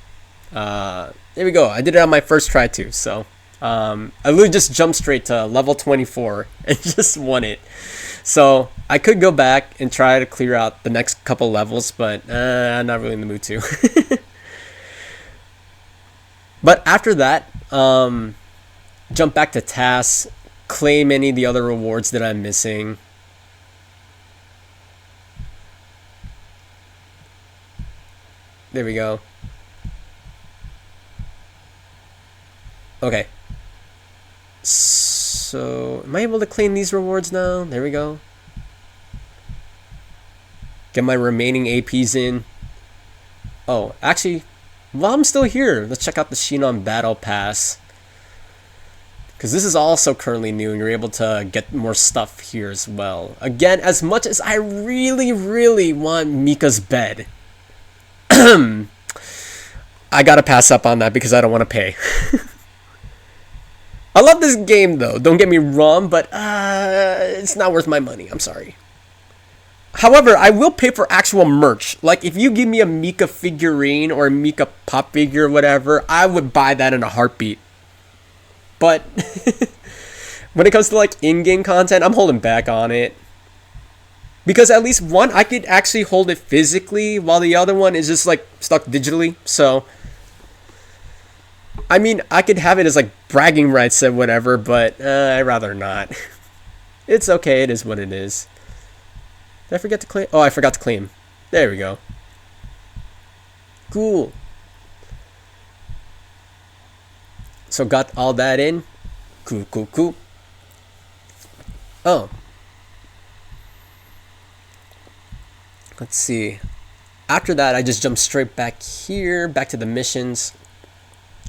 there we go. I did it on my first try too, so I literally just jumped straight to level 24 and just won it. So I could go back and try to clear out the next couple levels, but I'm not really in the mood to. But after that, jump back to tasks, claim any of the other rewards that I'm missing. There we go. Okay. So, am I able to claim these rewards now? There we go. Get my remaining APs in. Oh, actually, while I'm still here, let's check out the Shinon Battle Pass. Because this is also currently new and you're able to get more stuff here as well. Again, as much as I really, really want Mika's bed, I gotta pass up on that because I don't want to pay. I love this game though, don't get me wrong, but it's not worth my money. I'm sorry. However, I will pay for actual merch. Like, if you give me a Mika figurine or a Mika pop figure or whatever, I would buy that in a heartbeat. But when it comes to like in-game content, I'm holding back on it. Because at least one, I could actually hold it physically, while the other one is just like stuck digitally. So, I mean, I could have it as like bragging rights and whatever, but I'd rather not. It's okay, it is what it is. Did I forget to claim? Oh, I forgot to claim. There we go. Cool. So got all that in. Cool. Oh. Let's see. After that, I just jump straight back here, back to the missions.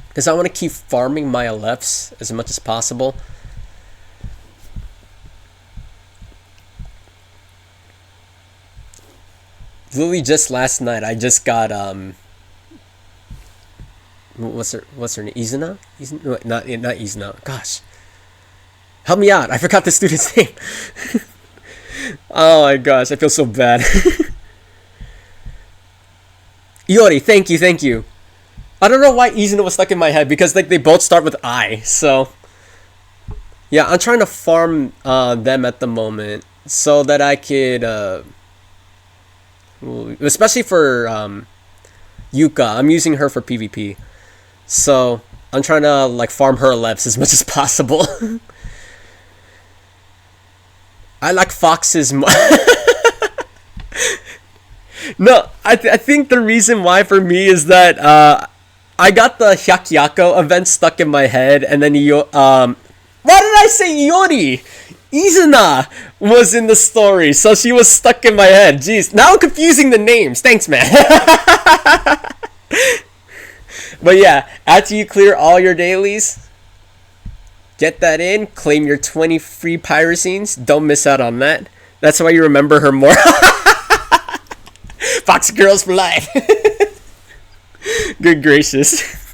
Because I want to keep farming my LFs as much as possible. Literally just last night, I just got, what's her name? Izuna? No, not Izuna. Gosh. Help me out. I forgot the student's name. Oh my gosh, I feel so bad. Iori, thank you. I don't know why Izuna was stuck in my head, because like they both start with I, so yeah, I'm trying to farm them at the moment so that I could especially for Yuka, I'm using her for PvP. So I'm trying to like farm her LEVs as much as possible. I like foxes more. No, I think the reason why for me is that I got the Hyakyako event stuck in my head, and then why did I say Iori? Izuna was in the story, so she was stuck in my head. Jeez, now I'm confusing the names. Thanks, man. But yeah, after you clear all your dailies, get that in, claim your 20 free pyracines. Don't miss out on that. That's why you remember her more. Fox girls for life. Good gracious.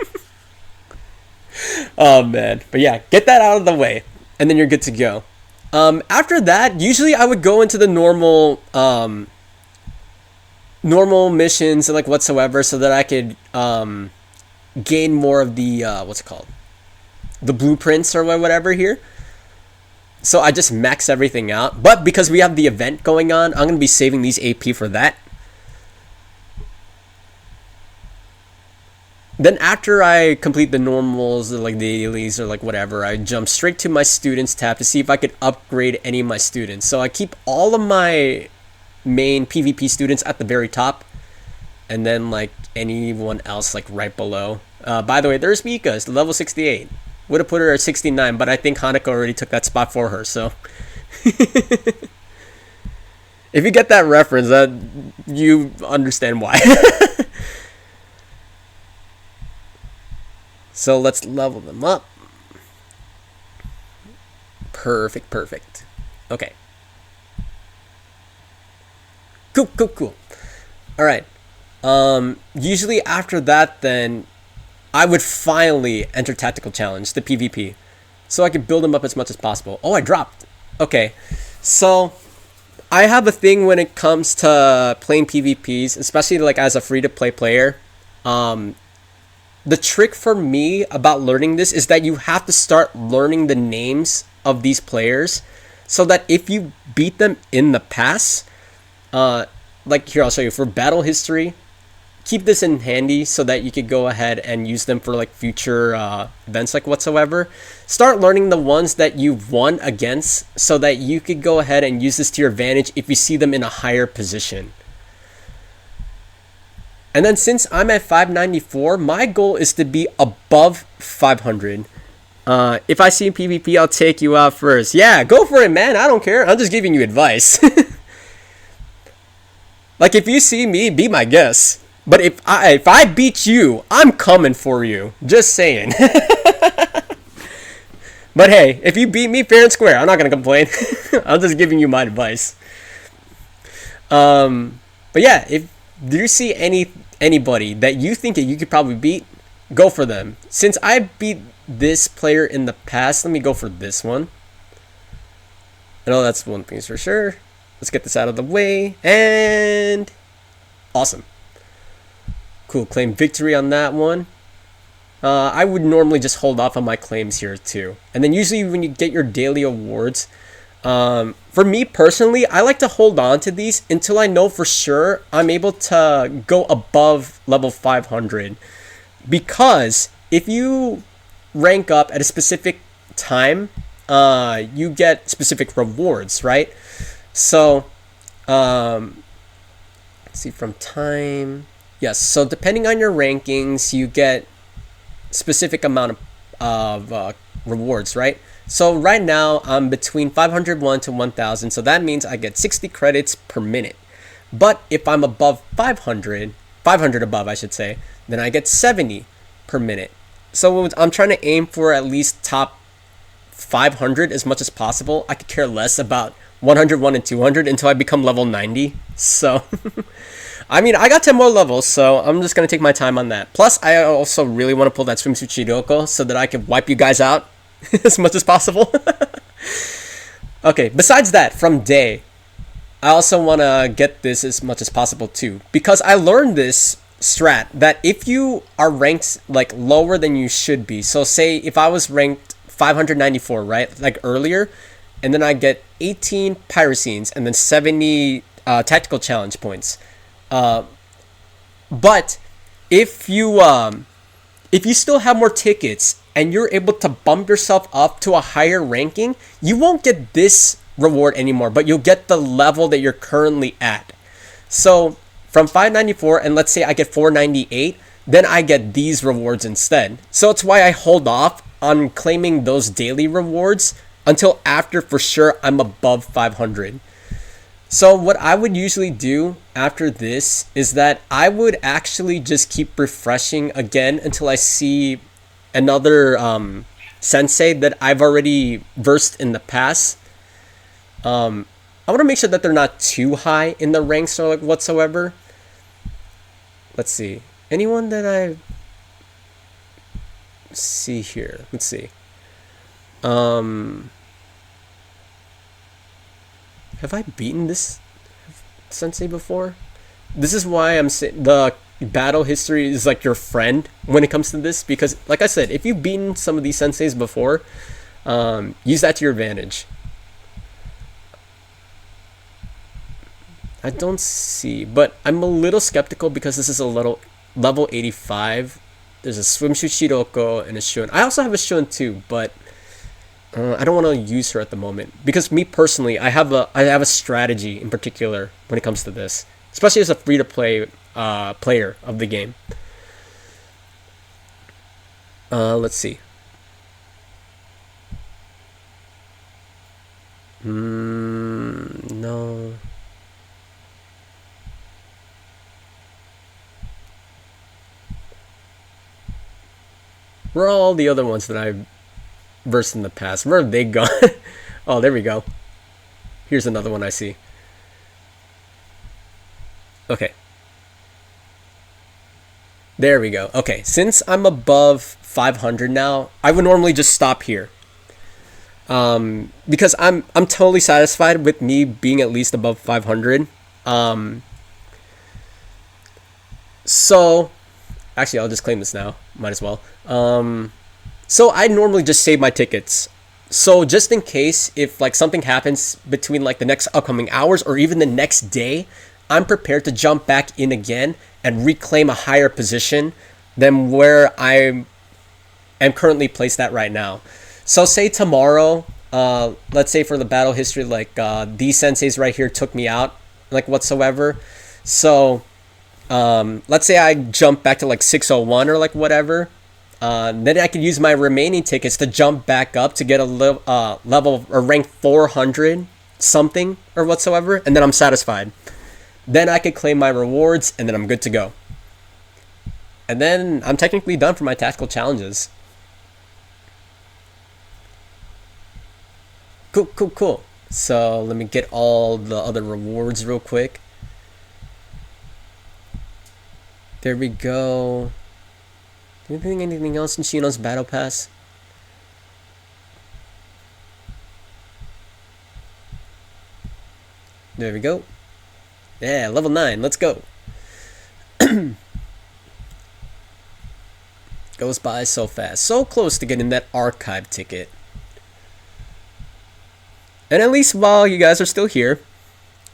Oh man. But yeah, get that out of the way, and then you're good to go. After that, usually I would go into the normal missions and like whatsoever, so that I could gain more of the what's it called, the blueprints or whatever here. So I just max everything out, but because we have the event going on, I'm gonna be saving these AP for that. Then after I complete the normals, like the dailies or like whatever, I jump straight to my students tab to see if I could upgrade any of my students. So I keep all of my main PvP students at the very top, and then like anyone else like right below. By the way, there's Mika, it's level 68. Would have put her at 69, but I think Hanako already took that spot for her, so. If you get that reference, you understand why. So let's level them up. Perfect, perfect. Okay. Cool, cool, cool. All right. Usually after that, then I would finally enter Tactical Challenge, the PvP, so I could build them up as much as possible. Oh, I dropped. Okay. So I have a thing when it comes to playing PvPs, especially like as a free-to-play player. The trick for me about learning this is that you have to start learning the names of these players so that if you beat them in the past, like here, I'll show you for battle history, keep this in handy so that you could go ahead and use them for like future events like whatsoever. Start learning the ones that you've won against so that you could go ahead and use this to your advantage if you see them in a higher position. And then since I'm at 594, my goal is to be above 500. If I see PvP, I'll take you out first. Yeah, go for it, man. I don't care. I'm just giving you advice. Like, if you see me, be my guest. But if I beat you, I'm coming for you. Just saying. But hey, if you beat me fair and square, I'm not going to complain. I'm just giving you my advice. But yeah, if do you see anybody that you think that you could probably beat, go for them. Since I beat this player in the past, let me go for this one. I know that's one thing for sure. Let's get this out of the way. And awesome. Cool. Claim victory on that one. I would normally just hold off on my claims here too. And then usually when you get your daily awards, for me personally, I like to hold on to these until I know for sure I'm able to go above level 500. Because if you rank up at a specific time, you get specific rewards, right? So, let's see, from time. Yes, so depending on your rankings, you get specific amount of rewards, right? So right now I'm between 501 to 1000, so that means I get 60 credits per minute. But if I'm above 500 above I should say, then I get 70 per minute. So I'm trying to aim for at least top 500 as much as possible. I could care less about 101 and 200 until I become level 90. So I mean, I got 10 more levels, so I'm just going to take my time on that. Plus, I also really want to pull that swimsuit Shiroko so that I can wipe you guys out as much as possible. Okay, besides that, from day, I also want to get this as much as possible too. Because I learned this strat that if you are ranked like lower than you should be, so say if I was ranked 594, right, like earlier, and then I get 18 pyrocines and then 70 tactical challenge points. But if you still have more tickets and you're able to bump yourself up to a higher ranking, you won't get this reward anymore, but you'll get the level that you're currently at. So from 594, and let's say I get 498, then I get these rewards instead. So it's why I hold off on claiming those daily rewards until after for sure I'm above 500. So what I would usually do after this is that I would actually just keep refreshing again until I see another sensei that I've already versed in the past. I want to make sure that they're not too high in the ranks or like whatsoever. Let's see. Anyone that I see here. Let's see. Have I beaten this sensei before? This is why I'm saying the battle history is like your friend when it comes to this, because like I said, if you've beaten some of these senseis before, use that to your advantage. I don't see, but I'm a little skeptical because this is a little level 85. There's a swimsuit Shiroko and a Shun. I also have a Shun too, but I don't want to use her at the moment because me personally, I have a strategy in particular when it comes to this, especially as a free-to-play player of the game. Let's see. No. Where are all the other ones that I versed in the past? Where have they gone? Oh, there we go. Here's another one I see. Okay. There we go. Okay, since I'm above 500 now, I would normally just stop here. Because I'm totally satisfied with me being at least above 500. So actually, I'll just claim this now. Might as well. So I normally just save my tickets. So just in case if like something happens between like the next upcoming hours or even the next day, I'm prepared to jump back in again and reclaim a higher position than where I am currently placed at right now. So say tomorrow, let's say for the battle history, like these senseis right here took me out, like whatsoever. So let's say I jump back to like 601 or like whatever. Then I could use my remaining tickets to jump back up to get a level or rank 400 something or whatsoever, and then I'm satisfied. Then I could claim my rewards, and then I'm good to go. And then I'm technically done for my tactical challenges. Cool. So let me get all the other rewards real quick. There we go. Do you think anything else in Shino's Battle Pass? There we go. Yeah, level 9. Let's go. Goes by so fast. So close to getting that archive ticket. And at least while you guys are still here,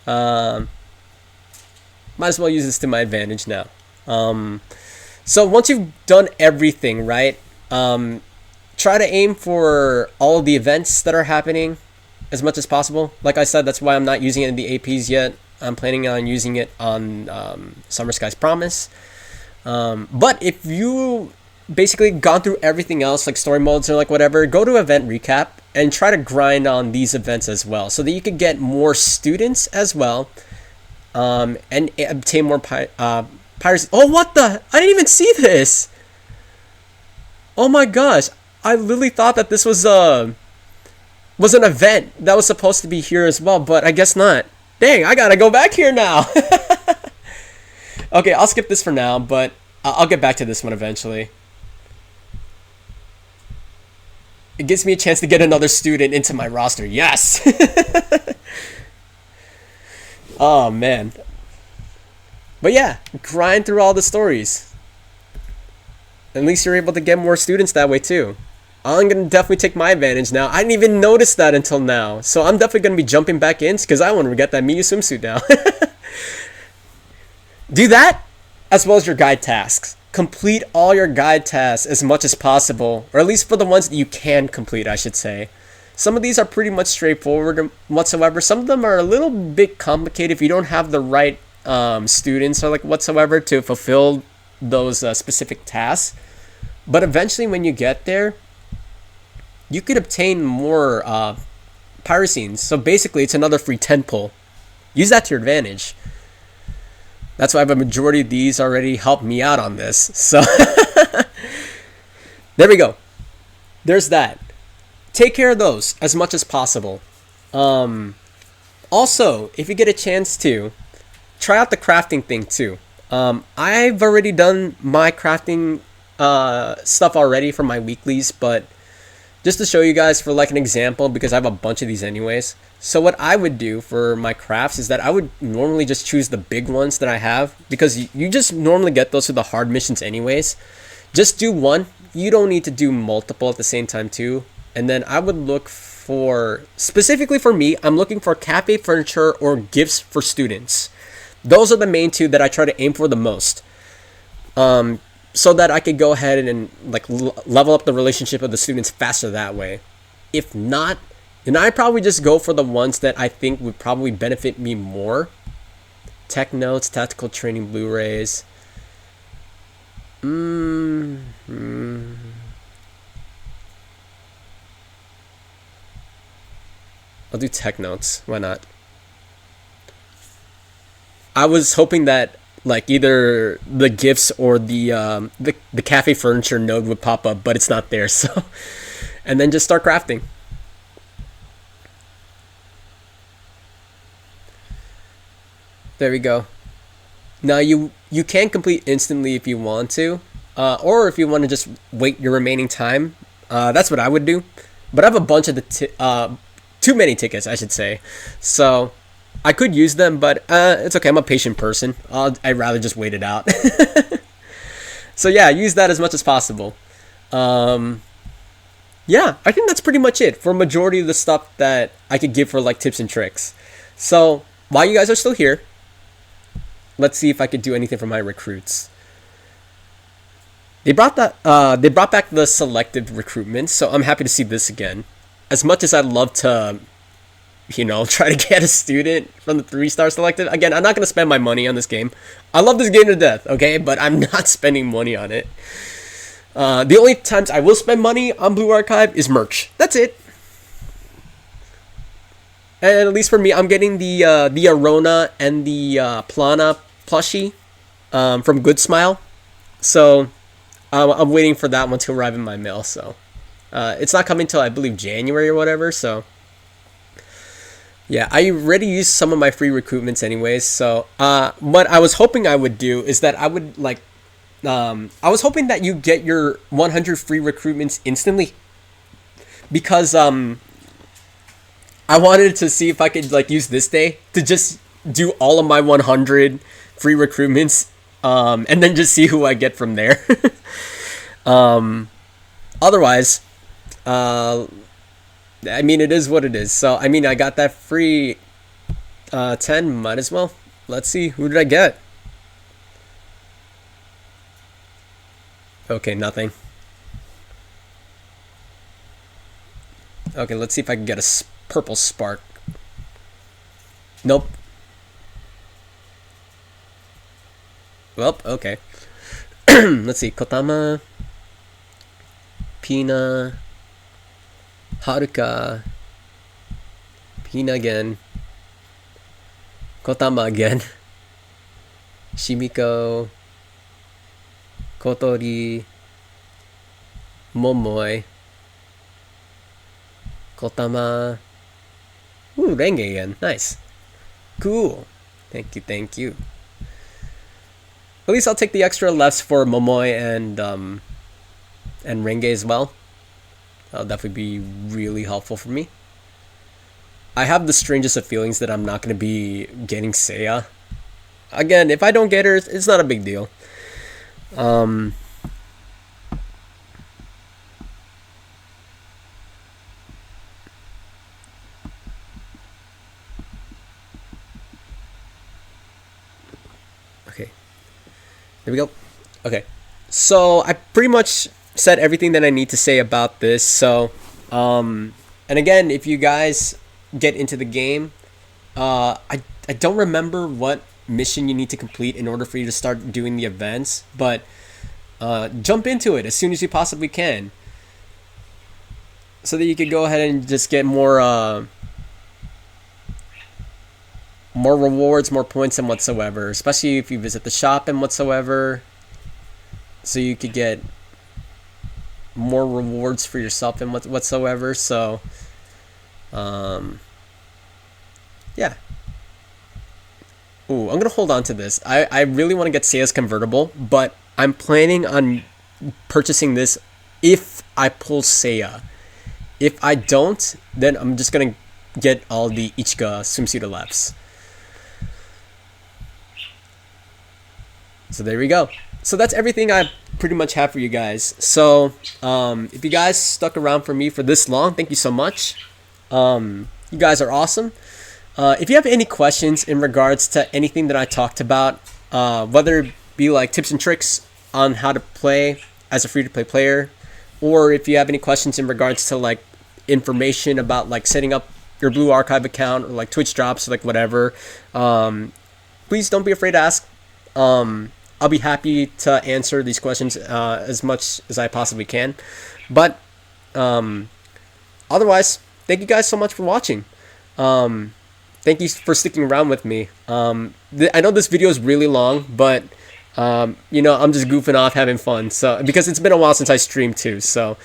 might as well use this to my advantage now. So once you've done everything, right, try to aim for all of the events that are happening as much as possible. Like I said, that's why I'm not using it in the APs yet. I'm planning on using it on Summer Sky's Promise. But if you basically gone through everything else, like story modes or like whatever, go to event recap and try to grind on these events as well, so that you could get more students as well, and obtain more piracy. Oh, what the? I didn't even see this. Oh my gosh! I literally thought that this was an event that was supposed to be here as well, but I guess not. Dang! I gotta go back here now. Okay, I'll skip this for now, but I'll get back to this one eventually. It gives me a chance to get another student into my roster. Yes! Oh, man. But yeah, grind through all the stories. At least you're able to get more students that way too. I'm going to definitely take my advantage now. I didn't even notice that until now. So I'm definitely going to be jumping back in because I want to get that Miyu swimsuit now. Do that as well as your guide tasks. Complete all your guide tasks as much as possible, or at least for the ones that you can complete, I should say. Some of these are pretty much straightforward whatsoever. Some of them are a little bit complicated if you don't have the right students or like whatsoever to fulfill those specific tasks. But eventually when you get there, you could obtain more pyrocines. So basically it's another free 10 pull. Use that to your advantage. That's why I have a majority of these already helped me out on this. So there we go. There's that. Take care of those as much as possible. Also, if you get a chance to, try out the crafting thing too. I've already done my crafting stuff already for my weeklies, but just to show you guys for like an example, because I have a bunch of these anyways. So what I would do for my crafts is that I would normally just choose the big ones that I have, because you just normally get those for the hard missions anyways. Just do one. You don't need to do multiple at the same time too. And then I would look for, specifically for me, I'm looking for cafe furniture or gifts for students. Those are the main two that I try to aim for the most. So that I could go ahead and like level up the relationship of the students faster that way. If not, then I probably just go for the ones that I think would probably benefit me more. Tech notes, tactical training Blu-rays. I'll do tech notes. Why not? I was hoping that like either the gifts or the cafe furniture node would pop up, but it's not there. So, and then just start crafting. There we go. Now you can complete instantly if you want to, or if you want to just wait your remaining time. That's what I would do. But I have a bunch of too many tickets, I should say. So I could use them, but it's okay. I'm a patient person. I'd rather just wait it out. So yeah, use that as much as possible. Yeah, I think that's pretty much it for majority of the stuff that I could give for like tips and tricks. So while you guys are still here, let's see if I could do anything for my recruits. They brought back the selective recruitment, so I'm happy to see this again. As much as I'd love to, try to get a student from the 3-star selective, again, I'm not going to spend my money on this game. I love this game to death, okay? But I'm not spending money on it. The only times I will spend money on Blue Archive is merch. That's it. And at least for me, I'm getting the Arona and the Plana plushie from Good Smile. So I'm waiting for that one to arrive in my mail. So it's not coming till I believe January or whatever. So yeah, I already used some of my free recruitments anyways. So what I was hoping I would do is that I would I was hoping that you get your 100 free recruitments instantly, because I wanted to see if I could use this day to just do all of my 100 free recruitments, and then just see who I get from there. Otherwise, I mean, it is what it is. So I mean, I got that free 10. Might as well. Let's see, who did I get? Okay, nothing. Okay, let's see if I can get a purple spark. Nope. Well, okay. Let's see. Kotama, Pina, Haruka, Pina again, Kotama again, Shimiko, Kotori, Momoi, Kotama. Ooh, Renge again. Nice. Cool. Thank you, thank you. At least I'll take the extra lefts for Momoi and Renge as well. That'll definitely be really helpful for me. I have the strangest of feelings that I'm not going to be getting Seiya. Again, if I don't get her, it's not a big deal. Okay. There we go. Okay. So I pretty much said everything that I need to say about this. So, and again, if you guys get into the game, I don't remember what mission you need to complete in order for you to start doing the events, but jump into it as soon as you possibly can, so that you could go ahead and just get more rewards, more points and whatsoever, especially if you visit the shop and whatsoever, so you could get more rewards for yourself and whatsoever. So yeah. Ooh, I'm gonna hold on to this. I really want to get Seiya's convertible, but I'm planning on purchasing this if I pull Seiya. If I don't, then I'm just gonna get all the Ichika swimsuit lefts. So there we go. So that's everything I pretty much have for you guys. So if you guys stuck around for me for this long, thank you so much. You guys are awesome. If you have any questions in regards to anything that I talked about, whether it be like tips and tricks on how to play as a free-to-play player, or if you have any questions in regards to like information about like setting up your Blue Archive account, or like Twitch drops, like whatever, please don't be afraid to ask. I'll be happy to answer these questions as much as I possibly can. But otherwise, thank you guys so much for watching. thank you for sticking around with me. I know this video is really long, but you know, I'm just goofing off, having fun. So because it's been a while since I streamed too. So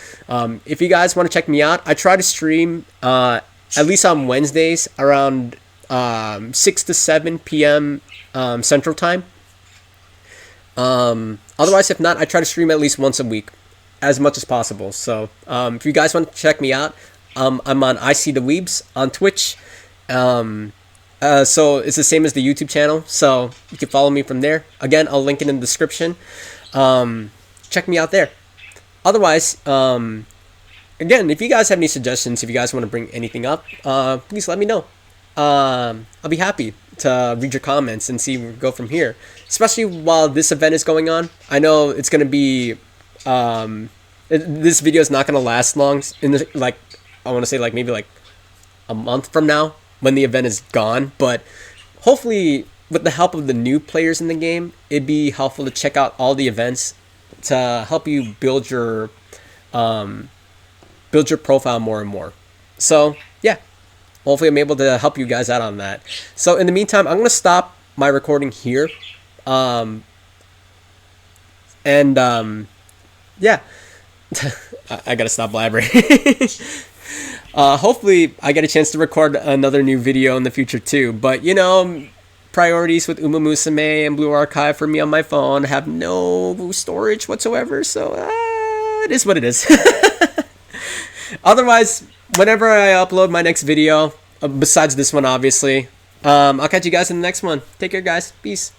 if you guys want to check me out, I try to stream at least on Wednesdays around 6 to 7 p.m. Central Time. Otherwise, if not, I try to stream at least once a week, as much as possible. So if you guys want to check me out, I'm on I See the Weebs on Twitch. So it's the same as the YouTube channel, so you can follow me from there. Again, I'll link it in the description. Check me out there. Otherwise, again, if you guys have any suggestions, if you guys want to bring anything up, please let me know. I'll be happy to read your comments and see where we go from here. Especially while this event is going on. I know it's gonna be this video is not gonna last long. Like I want to say maybe a month from now when the event is gone. But hopefully, with the help of the new players in the game, it'd be helpful to check out all the events to help you build your profile more and more. So yeah. Hopefully I'm able to help you guys out on that. So in the meantime, I'm going to stop my recording here. Yeah. I got to stop blabbering. Hopefully I get a chance to record another new video in the future too. But, you know, priorities with Uma Musume and Blue Archive for me on my phone have no storage whatsoever. So it is what it is. Otherwise, whenever I upload my next video, besides this one, obviously, I'll catch you guys in the next one. Take care, guys. Peace.